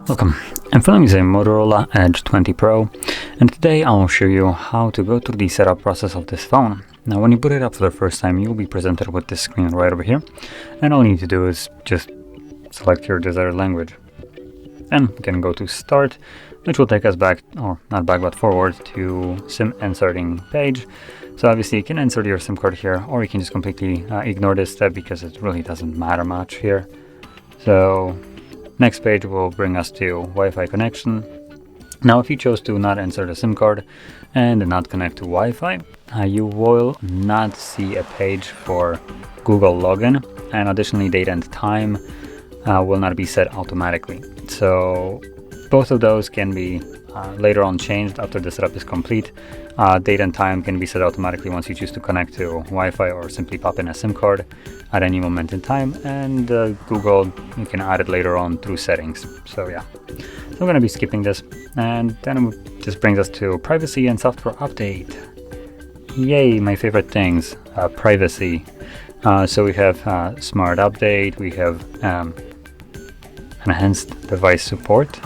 Welcome, I'm filming a Motorola Edge 20 Pro, and today I will show you how to go through the setup process of this phone. Now when you boot it up for the first time, you will be presented with this screen right over here, and all you need to do is just select your desired language. Then we can go to Start, which will take us back, or not back but forward, to SIM inserting page. So obviously you can insert your SIM card here, or you can just completely ignore this step because it really doesn't matter much here. So next page will bring us to Wi-Fi connection. Now if you chose to not insert a SIM card and not connect to Wi-Fi, you will not see a page for Google login, and additionally date and time will not be set automatically. So both of those can be later on changed after the setup is complete. Date and time can be set automatically once you choose to connect to Wi-Fi or simply pop in a SIM card at any moment in time, and Google, you can add it later on through settings. So yeah, so I'm going to be skipping this, and then it just brings us to privacy and software update. Yay, my favorite things, privacy. So we have smart update, we have enhanced device support,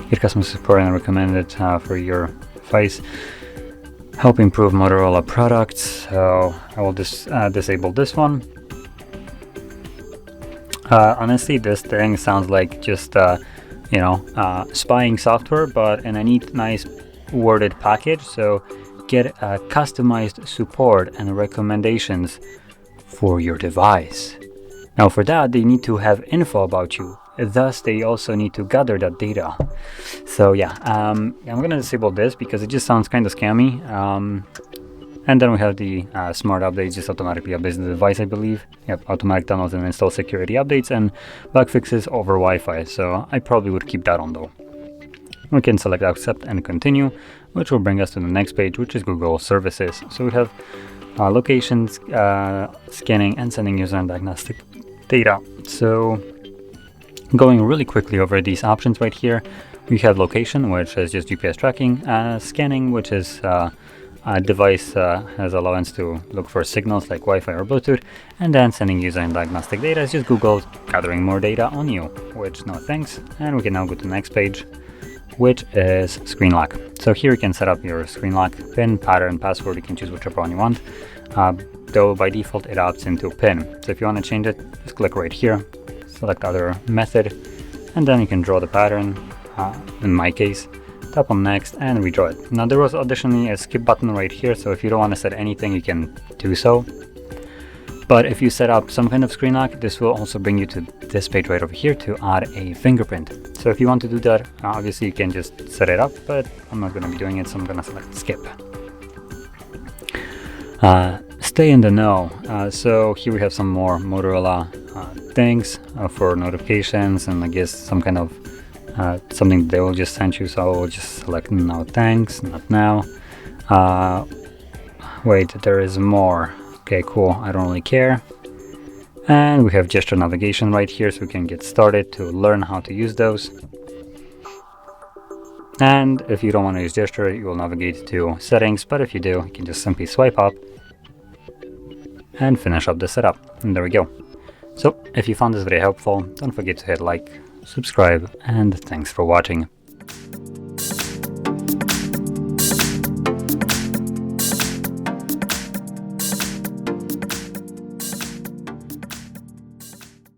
get customer support and recommend it for your device, help improve Motorola products. So I will just disable this one. Honestly, this thing sounds like just spying software, but in a neat, nice worded package. So get customized support and recommendations for your device. Now for that, they need to have info about you. Thus, they also need to gather that data. So yeah, I'm gonna disable this because it just sounds kind of scammy. And then we have the smart updates, just automatically updates the device, I believe. Yep, automatic downloads and install security updates and bug fixes over Wi-Fi. So I probably would keep that on though. We can select accept and continue, which will bring us to the next page, which is Google services. So we have locations, scanning and sending user and diagnostic data. So going really quickly over these options right here, we have location, which is just GPS tracking, scanning, which is a device has allowance to look for signals like Wi-Fi or Bluetooth, and then sending user and diagnostic data is just Google gathering more data on you, which no thanks. And we can now go to the next page, which is screen lock. So here you can set up your screen lock pin, pattern, password. You can choose whichever one you want, though by default it opts into pin. So if you want to change it, just click right here, select other method, and then you can draw the pattern. In my case, tap on next and redraw it. Now there was additionally a skip button right here, so if you don't want to set anything, you can do so. But if you set up some kind of screen lock, this will also bring you to this page right over here to add a fingerprint. So if you want to do that, obviously you can just set it up, but I'm not going to be doing it, so I'm going to select skip. Stay in the know. So here we have some more Motorola things for notifications, and I guess some kind of something they will just send you. So I will just select no thanks, not now. Wait, there is more. Okay, cool, I don't really care. And we have gesture navigation right here, so we can get started to learn how to use those. And if you don't want to use gesture, you will navigate to settings, but if you do, you can just simply swipe up and finish up the setup. And there we go. So if you found this video helpful, don't forget to hit like, subscribe, and thanks for watching.